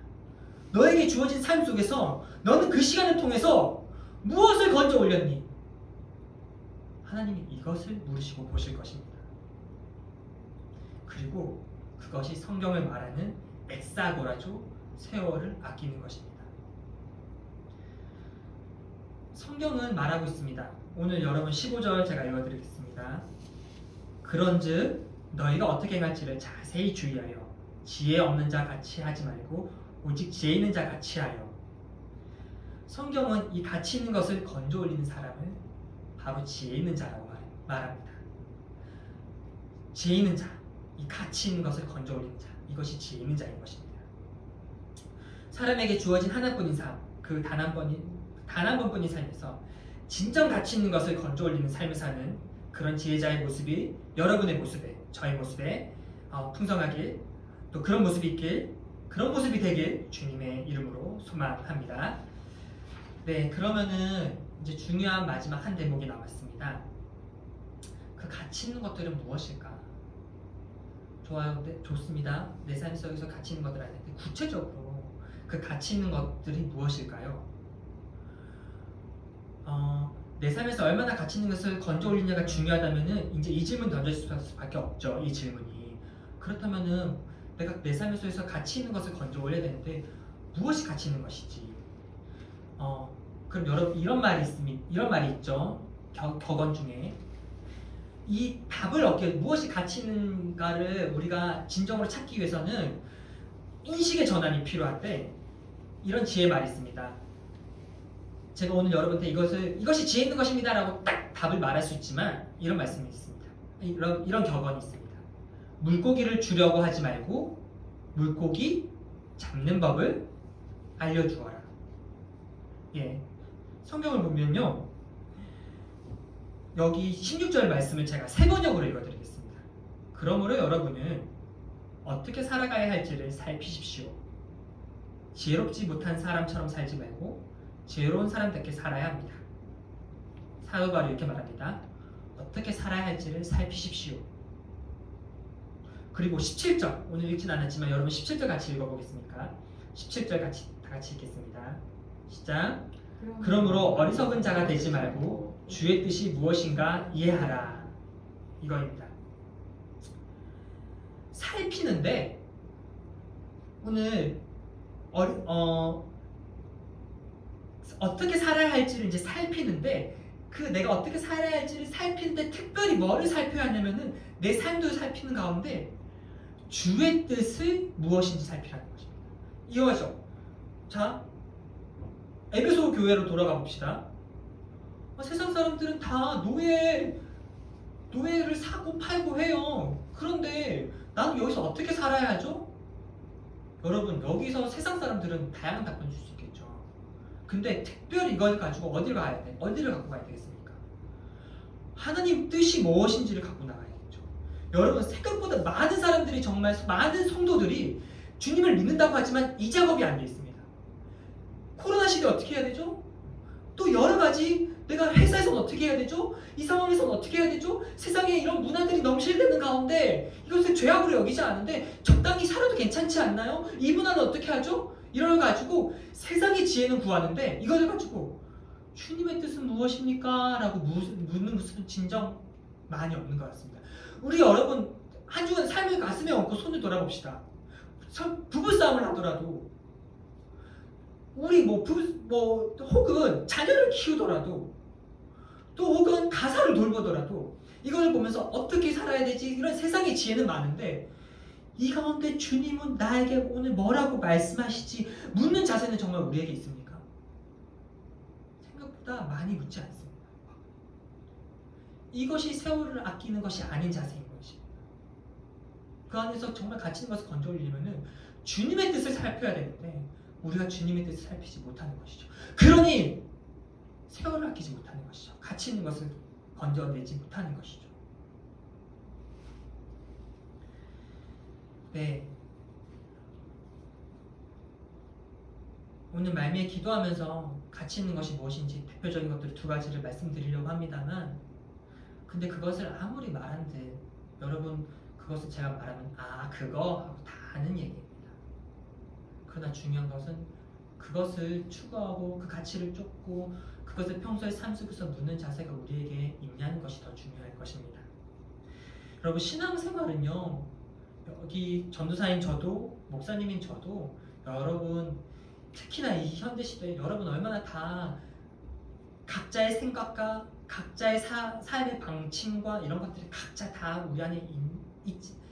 너에게 주어진 삶 속에서 너는 그 시간을 통해서 무엇을 건져 올렸니? 하나님이 이것을 물으시고 보실 것입니다. 그리고 그것이 성경을 말하는 엑사고라죠. 세월을 아끼는 것입니다. 성경은 말하고 있습니다. 오늘 여러분 15절 제가 읽어드리겠습니다. 그런즉 너희가 어떻게 행할지를 자세히 주의하여 지혜 없는 자 같이 하지 말고 오직 지혜 있는 자 같이 하여. 성경은 이 가치 있는 것을 건져 올리는 사람을 바로 지혜 있는 자라고 말합니다. 지혜 있는 자, 이 가치 있는 것을 건져 올리는 자, 이것이 지혜 있는 자인 것입니다. 사람에게 주어진 하나뿐인 삶, 그 단 한 번뿐인 삶에서 진정 가치 있는 것을 건져 올리는 삶을 사는 그런 지혜자의 모습이 여러분의 모습에, 저의 모습에 풍성하길, 또 그런 모습이 있길, 그런 모습이 되길 주님의 이름으로 소망합니다. 네, 그러면은 이제 중요한 마지막 한 대목이 남았습니다. 그 가치 있는 것들은 무엇일까? 좋아요, 네, 좋습니다. 내 삶 속에서 가치 있는 것들 아닌데 구체적으로 그 가치 있는 것들이 무엇일까요? 내 삶에서 얼마나 가치 있는 것을 건져 올리냐가 중요하다면은 이제 이 질문 던질 수밖에 없죠. 이 질문이. 그렇다면은 내가 내 삶 속에서 가치 있는 것을 건져 올려야 되는데 무엇이 가치 있는 것이지? 그럼 여러분 이런 말이 있죠. 격언 중에 이 답을 얻기 위해 무엇이 가치 있는가를 우리가 진정으로 찾기 위해서는 인식의 전환이 필요한데 이런 지혜의 말이 있습니다. 제가 오늘 여러분한테 이것이 지혜 있는 것입니다 라고 딱 답을 말할 수 있지만 이런 말씀이 있습니다. 이런 격언이 있습니다. 물고기를 주려고 하지 말고 물고기 잡는 법을 알려주어라. 예, 성경을 보면요, 여기 16절 말씀을 제가 세 번역으로 읽어드리겠습니다. 그러므로 여러분은 어떻게 살아가야 할지를 살피십시오. 지혜롭지 못한 사람처럼 살지 말고 지혜로운 사람답게 살아야 합니다. 사도 바울이 이렇게 말합니다. 어떻게 살아야 할지를 살피십시오. 그리고 17절, 오늘 읽진 않았지만 여러분 17절 같이 읽어보겠습니까? 17절 다 같이 읽겠습니다. 시작. 그러므로 어리석은 자가 되지 말고 주의 뜻이 무엇인가 이해하라. 이거입니다. 살피는데 오늘 어떻게 살아야 할지를 이제 살피는데 그 내가 어떻게 살아야 할지를 살피는데 특별히 뭐를 살펴야 하냐면은 내 삶도 살피는 가운데 주의 뜻을 무엇인지 살피라는 것입니다. 이해하죠? 자, 에베소 교회로 돌아가 봅시다. 세상 사람들은 다 노예를 사고 팔고 해요. 그런데 나는 여기서 어떻게 살아야 하죠? 여러분, 여기서 세상 사람들은 다양한 답변을 줄 수 있겠죠. 근데 특별히 이걸 가지고 어디를 갖고 가야 되겠습니까? 하나님 뜻이 무엇인지를 갖고 나가야겠죠. 여러분, 생각보다 많은 사람들이, 정말 많은 성도들이 주님을 믿는다고 하지만 이 작업이 안 돼 있습니다. 코로나 시대 어떻게 해야 되죠? 또 여러 가지, 내가 회사에서는 어떻게 해야 되죠? 이 상황에서는 어떻게 해야 되죠? 세상에 이런 문화들이 넘실대는 가운데 이것을 죄악으로 여기지 않은데 적당히 살아도 괜찮지 않나요? 이 문화는 어떻게 하죠? 이걸 가지고 세상의 지혜는 구하는데 이걸 가지고 주님의 뜻은 무엇입니까? 라고 묻는 모습은 진정 많이 없는 것 같습니다. 우리 여러분 한 주간 삶을 가슴에 얹고 손을 돌아봅시다. 부부싸움을 하더라도 우리 혹은 자녀를 키우더라도 또 혹은 가사를 돌보더라도 이걸 보면서 어떻게 살아야 되지? 이런 세상의 지혜는 많은데 이 가운데 주님은 나에게 오늘 뭐라고 말씀하시지? 묻는 자세는 정말 우리에게 있습니까? 생각보다 많이 묻지 않습니다. 이것이 세월을 아끼는 것이 아닌 자세인 것입니다. 그 안에서 정말 가치 있는 것을 건져 올리면은 주님의 뜻을 살펴야 되는데 우리가 주님의 뜻을 살피지 못하는 것이죠. 그러니 세월을 아끼지 못하는 것이죠. 가치 있는 것을 건져내지 못하는 것이죠. 네. 오늘 말미에 기도하면서 가치 있는 것이 무엇인지 대표적인 것들 두 가지를 말씀드리려고 합니다만, 근데 그것을 아무리 말한들 여러분 그것을 제가 말하면 그거 하고 다 아는 얘기입니다. 그러나 중요한 것은 그것을 추구하고 그 가치를 쫓고 그것을 평소에 삶 속에서 묻는 자세가 우리에게 있냐는 것이 더 중요할 것입니다. 여러분 신앙생활은요, 여기 전도사인 저도 목사님인 저도 여러분 특히나 이 현대시대에 여러분 얼마나 다 각자의 생각과 각자의 삶의 방침과 이런 것들이 각자 다 우리 안에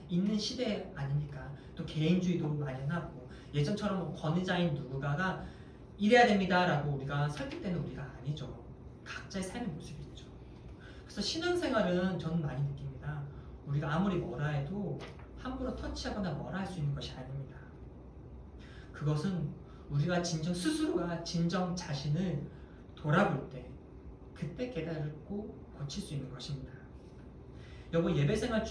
있는 시대 아닙니까? 또 개인주의도 만연하고 예전처럼 권위자인 누군가가 이래야 됩니다 라고 우리가 설득되는 우리가 아니죠. 각자의 삶의 모습이 있죠. 그래서 신앙생활은 저는 많이 느낍니다. 우리가 아무리 뭐라 해도 함부로 터치하거나 뭐라 할 수 있는 것이 아닙니다. 그것은 우리가 스스로가 진정 자신을 돌아볼 때 그때 깨달고 고칠 수 있는 것입니다. 여러분 예배생활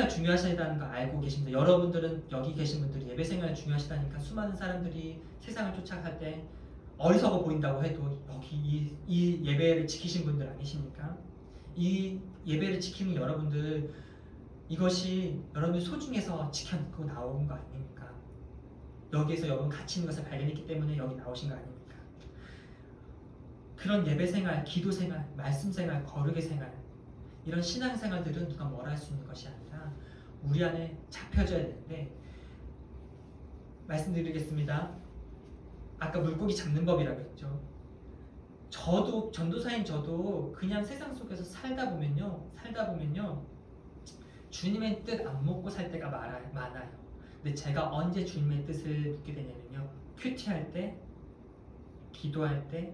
중요하시다는 거 알고 계십니다. 여러분들은 여기 계신 분들이 예배생활 중요하시다니까 수많은 사람들이 세상을 쫓아갈 때 어리석어 보인다고 해도 여기 이 예배를 지키신 분들 아니십니까? 이 예배를 지키는 여러분들, 이것이 여러분이 소중해서 지켜놓고 나온 거 아닙니까? 여기에서 여러분 가치 있는 것을 발견했기 때문에 여기 나오신 거 아닙니까? 그런 예배생활, 기도생활, 말씀생활, 거룩의 생활, 이런 신앙생활들은 누가 뭐라 할 수 있는 것이 아니라 우리 안에 잡혀져야 되는데, 말씀드리겠습니다. 아까 물고기 잡는 법이라고 했죠. 저도 전도사인 저도 그냥 세상 속에서 살다 보면요 주님의 뜻 안 먹고 살 때가 많아요. 근데 제가 언제 주님의 뜻을 묻게 되냐면요, 큐티할 때, 기도할 때,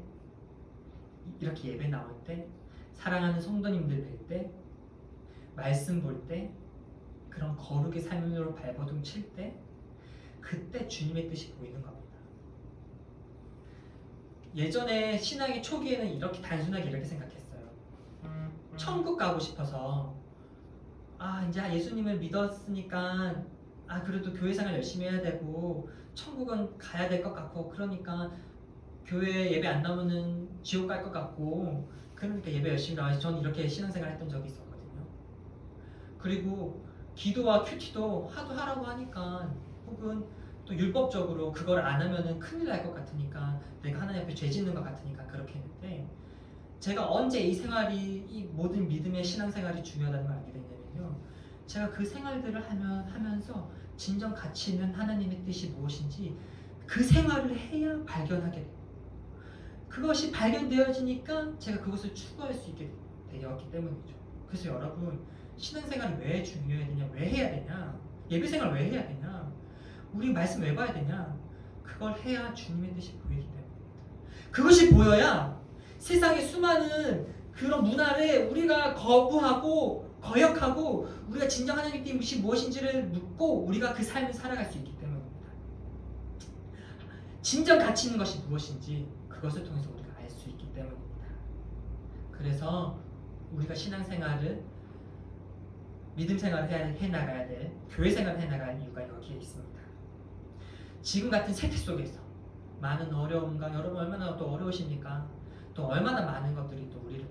이렇게 예배 나올 때, 사랑하는 성도님들 뵐 때, 말씀 볼 때, 그런 거룩의 삶으로 발버둥 칠 때, 그때 주님의 뜻이 보이는 겁니다. 예전에 신앙의 초기에는 이렇게 단순하게 이렇게 생각했어요. 천국 가고 싶어서 이제 예수님을 믿었으니까 그래도 교회생활 열심히 해야 되고 천국은 가야 될 것 같고, 그러니까 교회 예배 안 나오면은 지옥 갈 것 같고, 그러니까 예배 열심히 나와야지. 저는 이렇게 신앙생활 했던 적이 있었거든요. 그리고 기도와 큐티도 하라고 하니까, 혹은 또 율법적으로 그걸 안 하면은 큰일 날 것 같으니까, 내가 하나님 앞에 죄 짓는 것 같으니까 그렇게 했는데, 제가 언제 이 모든 믿음의 신앙생활이 중요하다는 걸 알게 됐냐면요, 제가 그 생활들을 하면서 진정 가치 있는 하나님의 뜻이 무엇인지 그 생활을 해야 발견하게 돼요. 그것이 발견되어지니까 제가 그것을 추구할 수 있게 되었기 때문이죠. 그래서 여러분, 신앙생활이 왜 중요해야 되냐, 왜 해야 되냐, 예배생활 왜 해야 되냐, 우리 말씀 왜 봐야 되냐, 그걸 해야 주님의 뜻이 보이기 때문입니다. 그것이 보여야 세상의 수많은 그런 문화를 우리가 거부하고 거역하고 우리가 진정 하나님의 뜻이 무엇인지를 묻고 우리가 그 삶을 살아갈 수 있기 때문입니다. 진정 가치 있는 것이 무엇인지 그것을 통해서 우리가 알 수 있기 때문입니다. 그래서 우리가 신앙생활을, 믿음생활을 해나가야 될, 교회생활을 해나갈 이유가 여기에 있습니다. 지금 같은 세태 속에서 많은 어려움과, 여러분 얼마나 또 어려우십니까? 또 얼마나 많은 것들이 또 우리를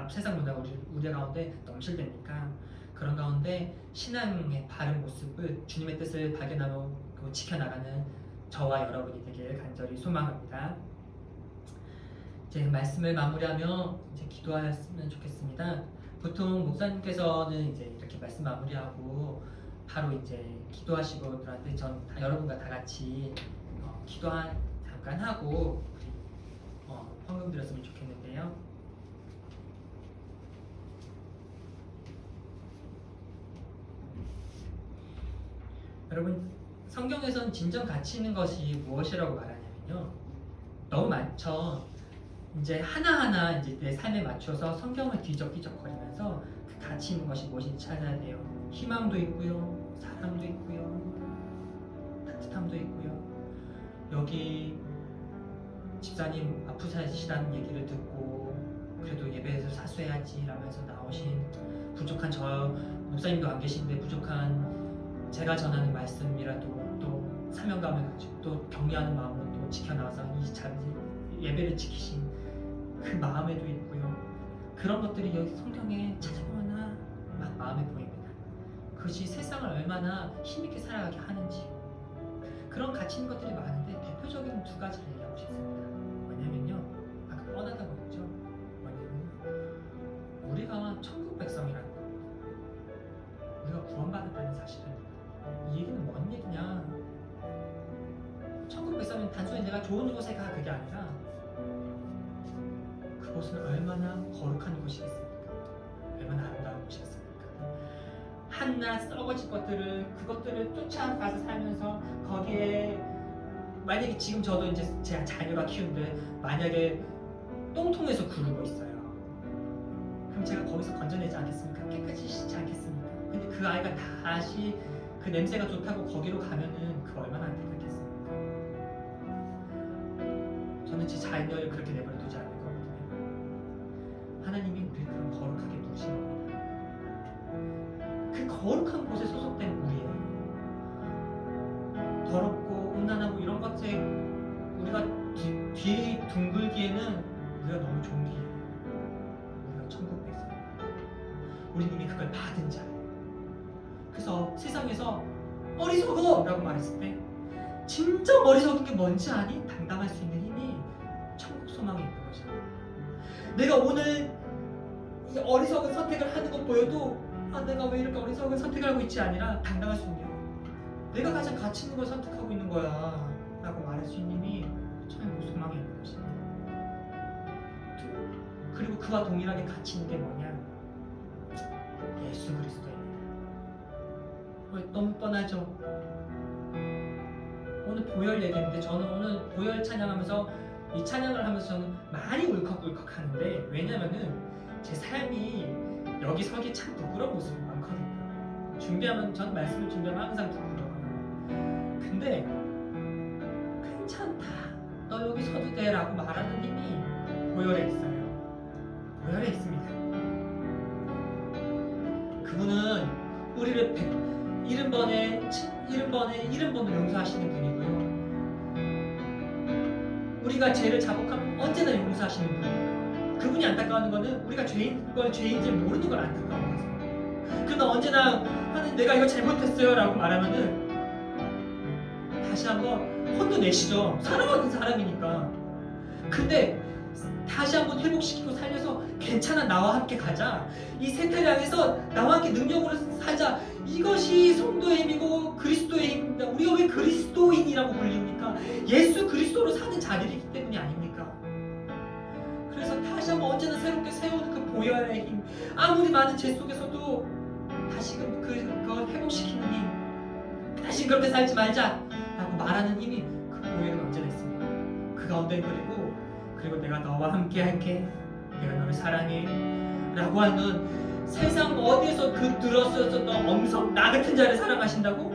세상 문화가 우리 가운데 넘실대니까, 그런 가운데 신앙의 바른 모습을, 주님의 뜻을 발견하고 지켜나가는 저와 여러분이 되길 간절히 소망합니다. 이제 말씀을 마무리하며 이제 기도하였으면 좋겠습니다. 보통 목사님께서는 이제 이렇게 말씀 마무리하고 바로 이제 기도하시고 들한테 여러분과 다 같이 기도 잠깐 하고 헌금 드렸으면 좋겠는데요. 여러분, 성경에서는 진정 가치 있는 것이 무엇이라고 말하냐면요, 너무 많죠. 이제 하나하나 이제 내 삶에 맞춰서 성경을 뒤적뒤적거리면서 그 가치 있는 것이 무엇인지 찾아야 돼요. 희망도 있고요, 사랑도 있고요, 따뜻함도 있고요. 여기 집사님 아프시다는 얘기를 듣고 그래도 예배에서 사수해야지 라면서 나오신 부족한 저 목사님도 안 계신데 부족한 제가 전하는 말씀이라도 또 사명감을 가지고 또 격려하는 마음으로 또 지켜나와서 이 자리 예배를 지키신 그 마음에도 있고요. 그런 것들이 여기 성경에 찾아보면 막 마음에 보입니다. 그것이 세상을 얼마나 힘있게 살아가게 하는지 그런 가치 있는 것들이 많은데 대표적인 두 가지를 얘기하고 싶습니다. 뭐냐면요, 아까 뻔하다고 했죠. 뭐냐면 우리가 천국 백성이라는 겁니다. 우리가 구원받았다는 사실은 이 얘기는 뭔 얘기냐, 천국 백성은 단순히 내가 좋은 곳에 가 그게 아니라 그곳은 얼마나 거룩한 곳이겠습니까? 얼마나 아름다운 곳이겠습니까? 한낱 썩어질 그것들을 쫓아가서 살면서 거기에 만약에 지금 저도 이제 제 자녀가 키우는데 만약에 똥통에서 구르고 있어요. 그럼 제가 거기서 건져내지 않겠습니까? 깨끗이 씻지 않겠습니까? 근데 그 아이가 다시 그 냄새가 좋다고 거기로 가면은 그 얼마나 안타깝겠습니까? 저는 제 자녀를 그렇게 내버려 두지 않을 거거든요. 하나님이 우리를 그런 거룩하게 두신 겁니다. 그 거룩한 곳에 소속된 우리예요. 더럽고 음란하고 이런 것에 우리가 뒤 둥글기에는 우리가 너무 좋은 길이에요. 우리가 천국 백성. 우리는 이미 그걸 받은 자예요. 그래서 세상에서 어리석어! 라고 말했을 때 진짜 어리석은 게 뭔지 아니? 당당할 수 있는 힘이 천국 소망에 있는 것이에요. 내가 오늘 이 어리석은 선택을 하는 것 보여도 내가 왜 이렇게 어리석은 선택을 하고 있지 아니라 당당할 수 있는 내가 가장 가치 있는 걸 선택하고 있는 거야 라고 말할 수 있는 힘이 천국 소망에 있는 것이에요. 그리고 그와 동일하게 가치 있는 게 뭐냐? 예수 그리스도입니다. 너무 뻔하죠? 오늘 보혈 얘기인데 저는 오늘 보혈 찬양하면서 이 찬양을 하면서 저는 많이 울컥울컥 하는데 왜냐면은 제 삶이 여기 서기 참 부끄러운 모습이 많거든요. 전 말씀을 준비하면 항상 부끄러워요. 근데 괜찮다, 너 여기 서도 돼 라고 말하는 힘이 보혈에 있어요. 보혈에 있습니다. 그분은 우리를 70번을 용서하시는 분이고요. 우리가 죄를 자복하면 언제나 용서하시는 분이에요. 그분이 안타까워하는 거는 우리가 죄인지 모르는 걸 안타까워하세요. 그러나 언제나 하나님 내가 이거 잘못했어요 라고 말하면은 다시 한번 혼도 내시죠. 사랑하는 사람이니까. 근데 다시 한번 회복시키고 살려서 괜찮아, 나와 함께 가자. 이 세태를 향해서 나와 함께 능력으로 살자. 이것이 성도의 힘이고 그리스도의 힘입니다. 우리가 왜 그리스도인이라고 불립니까? 예수 그리스도로 사는 자들이기 때문이 아닙니까? 그래서 다시 한번 언제나 새롭게 세우는 그 보혈의 힘, 아무리 많은 죄 속에서도 다시금 그걸 회복시키는 힘, 다시 그렇게 살지 말자 라고 말하는 힘이 그 보혈은 언제나 있습니다. 그 가운데 그리고 내가 너와 함께 할게, 내가 너를 사랑해 라고 하는 세상 어디에서 들었어도 엄청 나 같은 자를 사랑하신다고?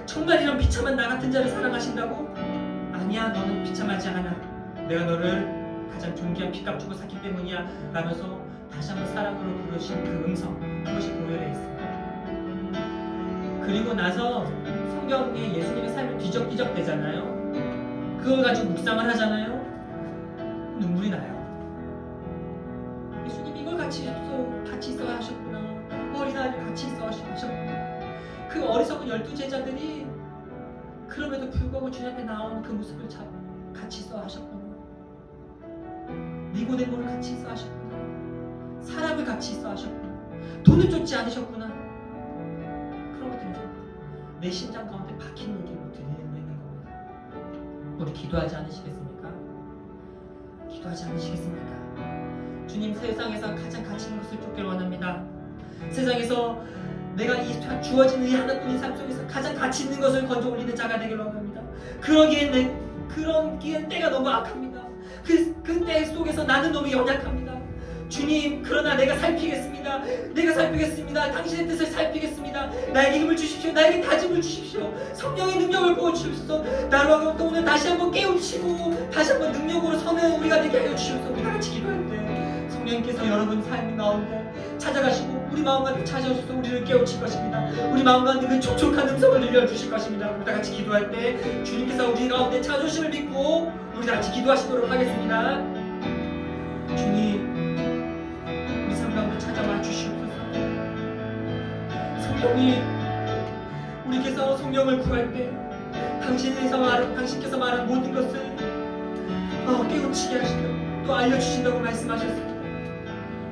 정말 이런 비참한 나 같은 자를 사랑하신다고? 아니야, 너는 비참하지 않아. 내가 너를 가장 존귀한 피값 주고 샀기 때문이야 라면서 다시 한번 사랑으로 부르신 그 음성, 그것이 보혈에 있습니다. 그리고 나서 성경에 예수님의 삶을 뒤적뒤적 되잖아요. 그걸 가지고 묵상을 하잖아요. 눈물이 나요. 예수님 이걸 같이 있어야 하셨구나. 어린아이를 같이 있어야 하셨구나. 그 어리석은 12제자들이 그럼에도 불구하고 주님 앞에 나온 그 모습을 같이 있어야 하셨구나. 니고데모를 같이 있어야 하셨구나. 사람을 같이 있어야 하셨구나. 돈을 쫓지 않으셨구나. 그런 것들이 내 심장 가운데 박힌 얘기로 들리는 겁니다. 우리 기도하지 않으시겠습니까? 기도하지 않으시겠습니까? 주님, 세상에서 가장 가치 있는 것을 쫓기를 원합니다. 세상에서 내가 주어진 이 하나뿐인 삶 속에서 가장 가치 있는 것을 건져 올리는 자가 되기를 원합니다. 그러기엔 때가 너무 악합니다. 그때 속에서 나는 너무 연약합니다. 주님, 그러나 내가 살피겠습니다. 내가 살피겠습니다. 당신의 뜻을 살피겠습니다. 나에게 힘을 주십시오. 나에게 다짐을 주십시오. 성령의 능력을 부어주십시오. 나로 하여금 또 오늘 다시 한번 깨우치고 다시 한번 능력으로 서는 우리가 되게 하여 주십시오. 우리 같이 기도할 때 성령님께서 여러분 삶 가운데 찾아가시고 우리 마음 가운데 찾아오셔서 우리를 깨우칠 것입니다. 우리 마음 가운데 그 촉촉한 음성을 들려주실 것입니다. 우리 다 같이 기도할 때 주님께서 우리 가운데 찾아오심을 믿고 우리 다 같이 기도하시도록 하겠습니다. 주님, 우리 삶 가운데 찾아와 주시옵소서. 성령님, 우리께서 성령을 구할 때 당신께서 말한 모든 것을 깨우치게 하시며 또 알려주신다고 말씀하셨습니다.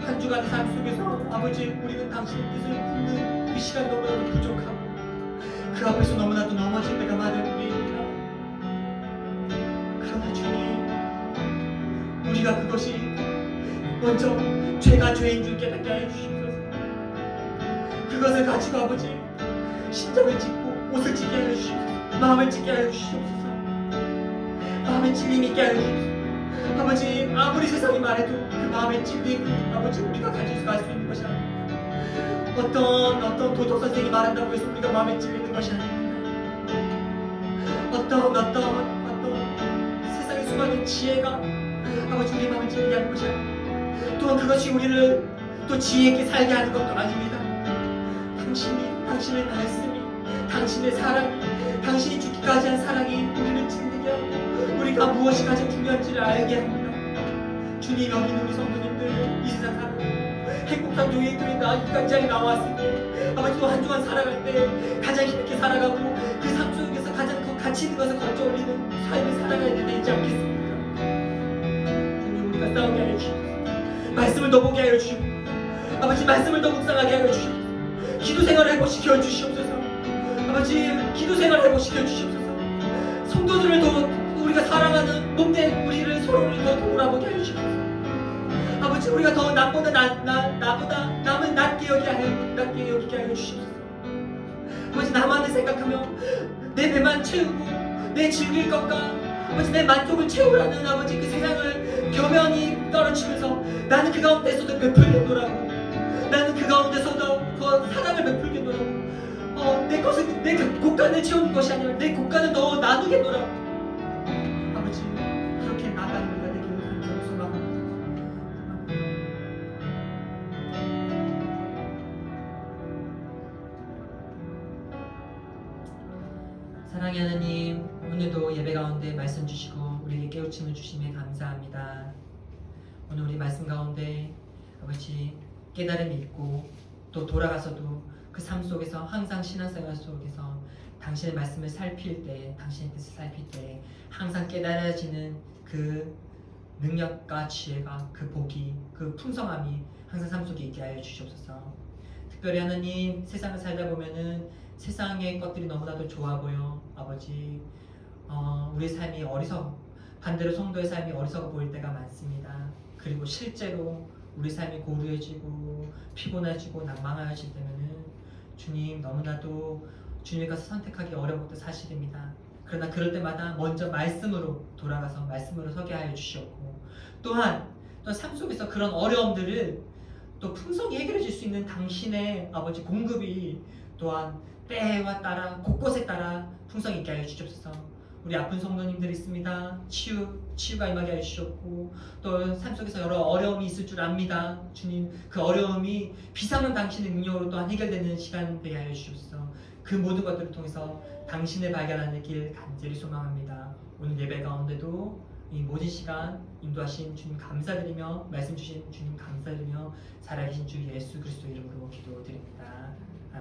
한 주간의 삶 속에서 아버지, 우리는 당신의 뜻을 굽는 그 시간 너무나도 부족하고 그 앞에서 너무나도 넘어질 때가 많은 우리입니다. 그러나 주님, 우리가 그것이 먼저 죄가 죄인 줄 깨닫게 하여 주시옵소서. 그것을 가지고 아버지, 심장을 찢고 옷을 찢게 하여 주시옵소서. 마음을 찢게 하여 주시옵소서. 마음에 찔림이 있게 하여 주시옵소서. 아버지, 아무리 세상이 말해도 그 마음의 찔림이 아버지 우리가 가지고 갈 수 있는 것이 아닙니다. 어떤 도덕 선생이 말한다고 해서 우리가 마음에 찔리는 것이 아닙니다. 어떤 세상의 수많은 지혜가 아버지 우리의 마음을 찔리게 하는 것이 아닙니다. 또한 그것이 우리를 또 지혜 있게 살게 하는 것도 아닙니다. 당신의 말씀이, 당신의 사랑이, 당신이 죽기까지 한 사랑이 우리를 짓누게 하고 우리가 무엇이 가장 중요한지를 알게 합니다. 주님, 여기 있는 우리 성도님들 이 세상 살고 행복한 교회에 나까지 나왔을 때 아버지 또 한 주간 살아갈 때 가장 힘있게 살아가고 그 삶 속에서 가장 가치 있는 것을 거쳐 올리는 삶을 살아가야 되지 않겠습니까? 주님, 우리가 싸우게 하여 주시옵소서. 말씀을 더 보게 하여 주시고 아버지, 말씀을 더 묵상하게 하여 주시옵소서. 기도 생활을 회복시켜 주시옵소서. 아버지, 기도 생활을 회복시켜 주시옵소서. 성도들을 더 우리가 사랑하는 몸된 우리를 서로를 더 돌아보게 하여 주시옵소서. 아버지, 우리가 더 나보다 남을 낮게 여기게 하여 주시옵소서. 아버지, 나만을 생각하며 내 배만 채우고 내 즐길 것과 아버지 내 만족을 채우라는 아버지 그 세상을 겸연히 떨어치면서 나는 그 가운데서도 베풀겠노라고, 나는 그 가운데서도 그 사랑을 베풀겠노라고, 내 곳간을 채우는 것이 아니라 내 곳간을 더 나누겠노라고. 아버지, 그렇게 나가는 우리가 되기를 간절히 소망합니다. 사랑의 하나님, 오늘도 예배 가운데 말씀 주시고 우리에게 깨우침을 주심에 감사합니다. 오늘 우리 말씀 가운데 아버지 깨달음이 있고 또 돌아가서도 그 삶 속에서 항상 신앙생활 속에서 당신의 말씀을 살필 때, 당신의 뜻을 살필 때 항상 깨달아지는 그 능력과 지혜가, 그 복이, 그 풍성함이 항상 삶 속에 있게 하여 주시옵소서. 특별히 하나님, 세상을 살다 보면은 세상의 것들이 너무나도 좋아 보여 아버지, 우리 삶이 반대로 성도의 삶이 어리석어 보일 때가 많습니다. 그리고 실제로 우리 삶이 고루해지고 피곤해지고 낭망하여질 때면은 주님, 너무나도 주님께서 선택하기 어려운 것도 사실입니다. 그러나 그럴 때마다 먼저 말씀으로 돌아가서 말씀으로 서게 하여 주시옵고, 또한 또 삶 속에서 그런 어려움들을 또 풍성히 해결해 줄 수 있는 당신의 아버지 공급이 또한 때와 따라 곳곳에 따라 풍성히 있게 하여 주시옵소서. 우리 아픈 성도님들 있습니다. 치유가 임하게 하여 주셨고, 또 삶 속에서 여러 어려움이 있을 줄 압니다. 주님, 그 어려움이 비상한 당신의 능력으로 또한 해결되는 시간 되게 하여 주시옵소서. 그 모든 것들을 통해서 당신을 발견하는 길 간절히 소망합니다. 오늘 예배 가운데도 이 모든 시간 인도하신 주님 감사드리며, 말씀 주신 주님 감사드리며, 살아계신 주 예수 그리스도 이름으로 기도드립니다. 아멘.